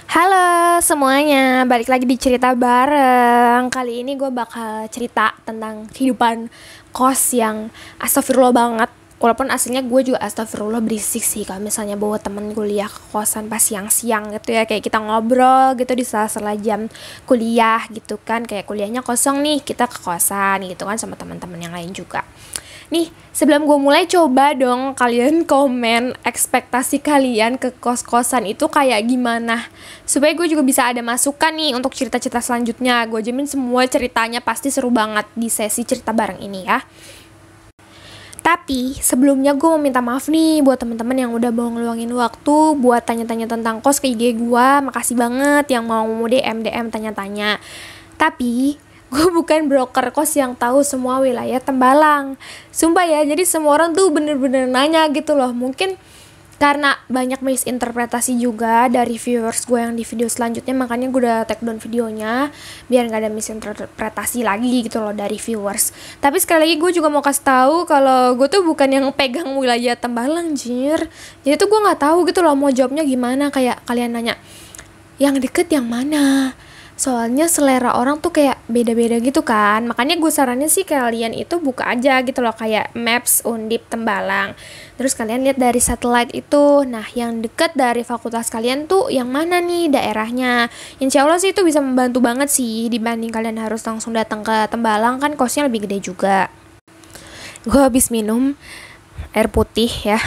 Halo semuanya, balik lagi di cerita bareng. Kali ini gue bakal cerita tentang kehidupan kos yang astagfirullah banget. Walaupun aslinya gue juga astagfirullah berisik sih. Kalau misalnya bawa temen kuliah ke kosan pas siang-siang gitu ya, kayak kita ngobrol gitu di sela-sela jam kuliah gitu kan. Kayak kuliahnya kosong nih, kita ke kosan gitu kan sama teman-teman yang lain juga. Nih, sebelum gue mulai, coba dong kalian komen ekspektasi kalian ke kos-kosan itu kayak gimana. Supaya gue juga bisa ada masukan nih untuk cerita-cerita selanjutnya. Gue jamin semua ceritanya pasti seru banget di sesi cerita bareng ini ya. Tapi sebelumnya gue mau minta maaf nih buat teman-teman yang udah mau ngeluangin waktu buat tanya-tanya tentang kos ke IG gue. Makasih banget yang mau DM tanya-tanya. Tapi gue bukan broker kos yang tahu semua wilayah Tembalang. Sumpah ya, jadi semua orang tuh bener-bener nanya gitu loh. Mungkin karena banyak misinterpretasi juga dari viewers gue yang di video selanjutnya, makanya gue udah take down videonya biar gak ada misinterpretasi lagi gitu loh dari viewers. Tapi sekali lagi gue juga mau kasih tahu kalau gue tuh bukan yang pegang wilayah Tembalang, jir. Jadi tuh gue nggak tahu gitu loh mau jawabnya gimana. Kayak kalian nanya yang deket yang mana, soalnya selera orang tuh kayak beda-beda gitu kan. Makanya gue sarannya sih kalian itu buka aja gitu loh, kayak Maps Undip Tembalang. Terus kalian lihat dari satelit itu, nah yang deket dari fakultas kalian tuh yang mana nih daerahnya. Insya Allah sih itu bisa membantu banget sih dibanding kalian harus langsung datang ke Tembalang, kan kosnya lebih gede juga. Gue habis minum air putih ya.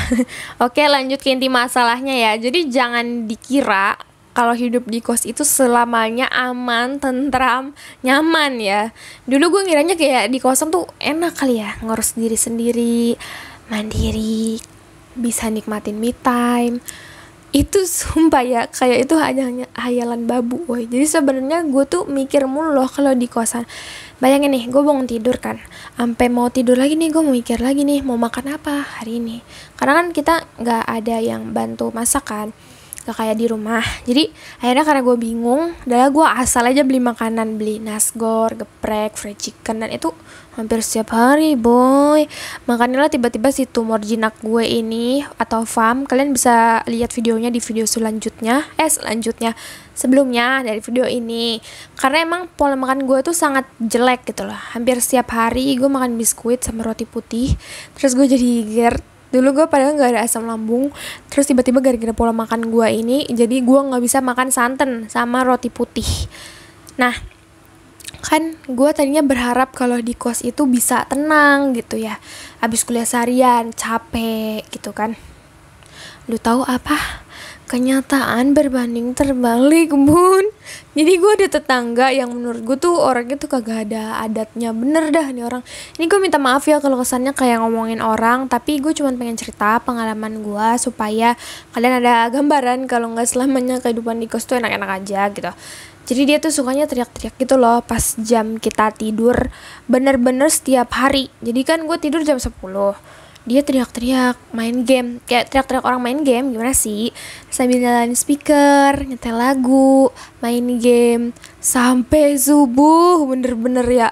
Oke, lanjut ke inti masalahnya ya. Jadi jangan dikira kalau hidup di kos itu selamanya aman, tentram, nyaman ya. Dulu gue ngiranya kayak di kosan tuh enak kali ya, ngurus diri sendiri, mandiri, bisa nikmatin me time. Itu sumpah ya, kayak itu hanya hayalan babu, woy. Jadi sebenarnya gue tuh mikir mulu loh kalau di kosan. Bayangin nih, gue bangun tidur kan, sampai mau tidur lagi nih, gue mau mikir lagi nih mau makan apa hari ini. Karena kan kita nggak ada yang bantu masak kan, gak kayak di rumah. Jadi akhirnya karena gue bingung, adalah gue asal aja beli makanan, beli nasgor, geprek, fried chicken, dan itu hampir setiap hari boy. Makanya lah tiba-tiba si tumor jinak gue ini atau FAM, kalian bisa lihat videonya di video selanjutnya sebelumnya dari video ini. Karena emang pola makan gue tuh sangat jelek gitu loh. Hampir setiap hari gue makan biskuit sama roti putih, terus gue jadi GERD. Dulu gue padahal gak ada asam lambung, terus tiba-tiba gara-gara pola makan gue ini, jadi gue gak bisa makan santan sama roti putih. Nah, kan gue tadinya berharap kalau di kos itu bisa tenang gitu ya, abis kuliah seharian, capek gitu kan. Lu tahu apa? Kenyataan berbanding terbalik, bun. Jadi gue ada tetangga yang menurut gue tuh orangnya tuh kagak ada adatnya. Bener dah nih orang. Ini gue minta maaf ya kalau kesannya kayak ngomongin orang, tapi gue cuma pengen cerita pengalaman gue supaya kalian ada gambaran kalau nggak selamanya kehidupan di kos tuh enak-enak aja gitu. Jadi dia tuh sukanya teriak-teriak gitu loh pas jam kita tidur, bener-bener setiap hari. Jadi kan gue tidur jam 10, dia teriak-teriak main game, kayak teriak-teriak orang main game gimana sih, sambil nyalain speaker, nyetel lagu, main game sampai subuh, bener-bener ya.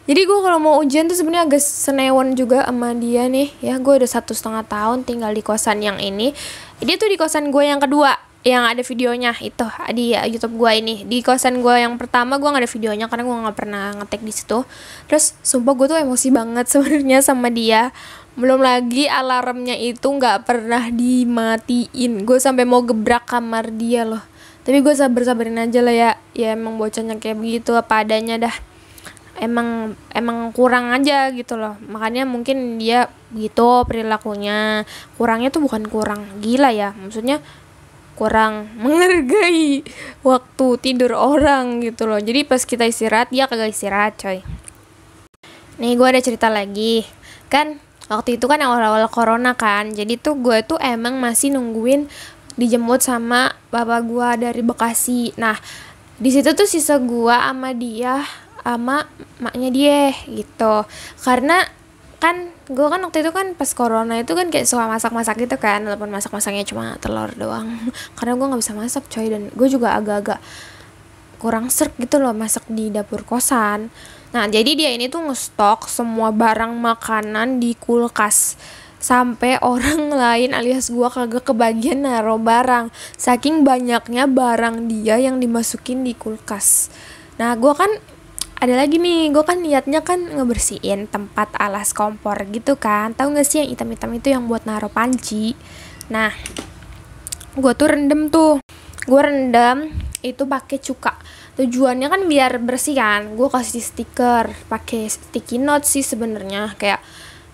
Jadi gue kalau mau ujian tuh sebenarnya agak senewan juga sama dia nih ya. Gue udah 1,5 tahun tinggal di kosan yang ini. Dia tuh di kosan gue yang kedua yang ada videonya itu di YouTube gue ini. Di kosan gue yang pertama gue nggak ada videonya karena gue nggak pernah ngetek di situ. Terus sumpah gue tuh emosi banget sebenarnya sama dia. Belum lagi alarmnya itu nggak pernah dimatiin. Gue sampai mau gebrak kamar dia loh. Tapi gue sabar-sabarin aja lah ya. Ya emang bocahnya kayak begitu, apa adanya dah. Emang kurang aja gitu loh. Makanya mungkin dia gitu perilakunya. Kurangnya tuh bukan kurang gila ya. Maksudnya kurang menghargai waktu tidur orang gitu loh. Jadi pas kita istirahat, dia kagak istirahat coy. Nih gue ada cerita lagi. Kan waktu itu kan awal-awal corona kan, jadi tuh gue tuh emang masih nungguin dijemput sama bapak gue dari Bekasi. Nah di situ tuh sisa gue sama dia sama maknya dia gitu. Karena kan gue kan waktu itu kan pas corona itu kan kayak suka masak-masak gitu kan, walaupun masak-masaknya cuma telur doang. Karena gue nggak bisa masak coy, dan gue juga agak-agak kurang serk gitu loh masak di dapur kosan. Nah jadi dia ini tuh ngestok semua barang makanan di kulkas. sampai orang lain alias gua kagak kebagian naruh barang, saking banyaknya barang dia yang dimasukin di kulkas. Nah gua kan ada lagi nih, gue kan niatnya kan ngebersihin tempat alas kompor gitu kan. Tahu nggak sih yang hitam-hitam itu yang buat naruh panci? Nah gue tuh rendem tuh, gue rendam itu pakai cuka. Tujuannya kan biar bersih kan. Gue kasih stiker pakai sticky note sih sebenarnya, kayak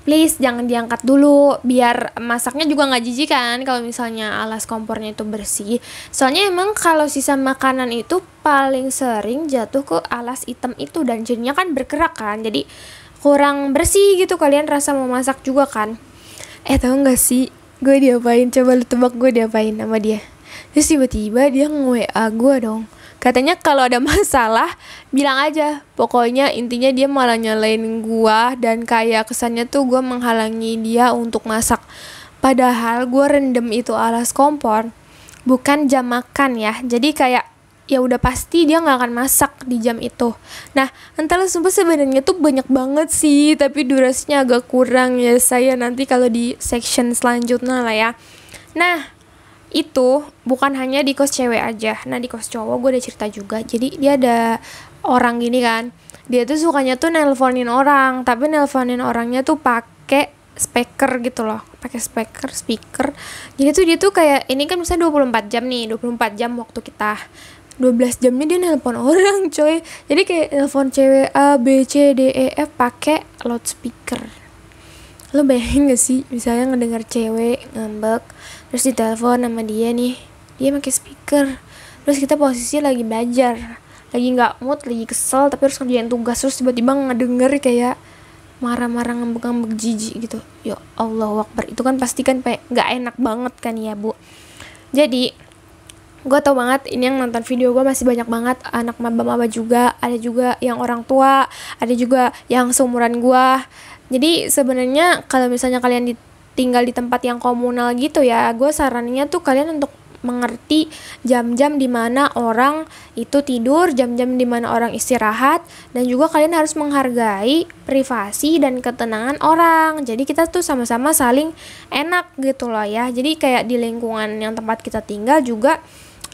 please jangan diangkat dulu, biar masaknya juga nggak jijik kan kalau misalnya alas kompornya itu bersih. Soalnya emang kalau sisa makanan itu paling sering jatuh ke alas hitam itu dan jadinya kan bergerak kan, jadi kurang bersih gitu. Kalian rasa mau masak juga kan. Tahu nggak sih gue diapain? Coba lu tebak gue diapain sama dia. Terus tiba-tiba dia nge-WA gue dong. Katanya kalau ada masalah bilang aja. Pokoknya intinya dia malah nyalain gua dan kayak kesannya tuh gua menghalangi dia untuk masak. Padahal gua rendem itu alas kompor bukan jam makan ya. Jadi kayak ya udah pasti dia nggak akan masak di jam itu. Nah, entahlah sumpah sebenarnya tuh banyak banget sih, tapi durasinya agak kurang ya saya nanti kalau di section selanjutnya lah ya. Nah, itu bukan hanya di kos cewek aja. Nah di kos cowok gue ada cerita juga. Jadi dia ada orang gini kan, dia tuh sukanya tuh nelponin orang, tapi nelponin orangnya tuh pakai speaker gitu loh, pakai speaker. Jadi tuh dia tuh kayak ini kan misalnya 24 jam nih, 24 jam waktu kita, 12 jamnya dia nelpon orang coy. Jadi kayak nelpon cewek A B C D E F pakai loudspeaker. Lo bayangin gak sih misalnya ngedengar cewek ngambek terus ditelepon sama dia nih, dia pakai speaker, terus kita posisi lagi belajar, lagi nggak mood, lagi kesel tapi harus ngerjain tugas, terus tiba-tiba ngedenger kayak marah-marah ngambek-ngambek jijik gitu. Ya Allah Akbar, itu kan pasti kan nggak enak banget kan ya bu. Jadi gue tau banget ini yang nonton video gue masih banyak banget anak maba-maba juga, ada juga yang orang tua, ada juga yang seumuran gue. Jadi sebenarnya kalau misalnya kalian tinggal di tempat yang komunal gitu ya, gue sarannya tuh kalian untuk mengerti jam-jam dimana orang itu tidur, jam-jam dimana orang istirahat, dan juga kalian harus menghargai privasi dan ketenangan orang. Jadi kita tuh sama-sama saling enak gitu loh ya. Jadi kayak di lingkungan yang tempat kita tinggal juga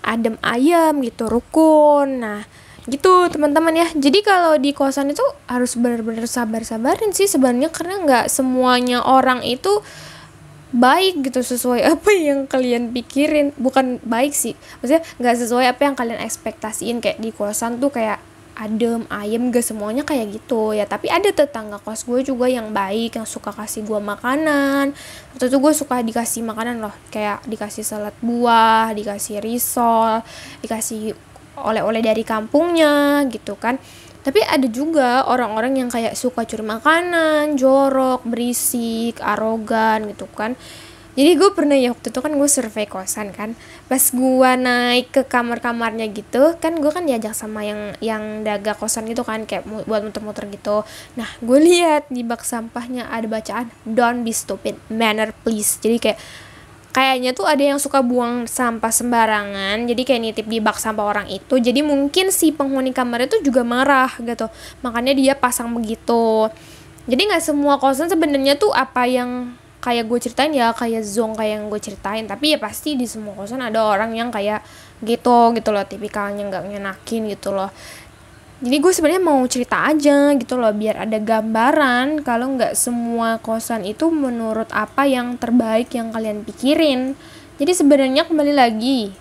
adem ayem gitu, rukun. Nah gitu teman-teman ya. Jadi kalau di kosan itu harus benar-benar sabar-sabarin sih sebenarnya, karena nggak semuanya orang itu baik gitu sesuai apa yang kalian pikirin. Bukan baik sih, maksudnya nggak sesuai apa yang kalian ekspektasiin. Kayak di kosan tuh kayak adem ayem, gak semuanya kayak gitu ya. Tapi ada tetangga kos gue juga yang baik, yang suka kasih gue makanan. Waktu itu gue suka dikasih makanan loh, kayak dikasih salad buah, dikasih risol, dikasih oleh-oleh dari kampungnya gitu kan. Tapi ada juga orang-orang yang kayak suka curi makanan, jorok, berisik, arogan gitu kan. Jadi gue pernah ya waktu itu kan gue survei kosan kan. Pas gue naik ke kamar-kamarnya gitu kan, gue kan diajak sama yang jaga kosan gitu kan, kayak buat muter-muter gitu. Nah gue lihat di bak sampahnya ada bacaan don't be stupid, manner please. Jadi kayaknya tuh ada yang suka buang sampah sembarangan, jadi kayak nitip di bak sampah orang itu. Jadi mungkin si penghuni kamar itu juga marah gitu, makanya dia pasang begitu. Jadi nggak semua kosan sebenarnya tuh apa yang kayak gue ceritain ya, kayak zong kayak yang gue ceritain. Tapi ya pasti di semua kosan ada orang yang kayak gitu loh, tipikalnya nggak ngenakin gitu loh. Jadi gue sebenarnya mau cerita aja gitu loh, biar ada gambaran kalau nggak semua kosan itu menurut apa yang terbaik yang kalian pikirin. Jadi sebenarnya kembali lagi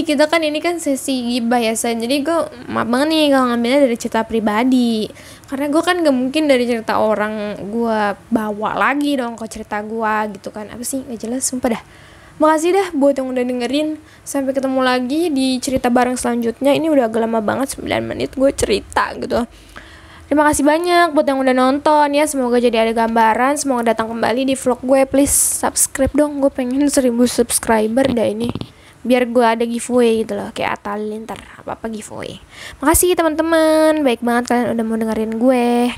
kita kan ini kan sesi gibah ya saya. Jadi gue maaf banget nih kalau ngambilnya dari cerita pribadi, karena gue kan gak mungkin dari cerita orang gue bawa lagi dong ke cerita gue gitu kan. Apa sih, gak jelas sumpah dah. Makasih dah buat yang udah dengerin. Sampai ketemu lagi di cerita bareng selanjutnya. Ini udah agak lama banget, 9 menit gue cerita gitu. Terima kasih banyak buat yang udah nonton ya. Semoga jadi ada gambaran. Semoga datang kembali di vlog gue. Please subscribe dong, gue pengen 1000 subscriber dah ini, biar gue ada giveaway gitu loh, kayak Atta Halilintar apa-apa giveaway. Makasih teman-teman, baik banget kalian udah mau dengerin gue.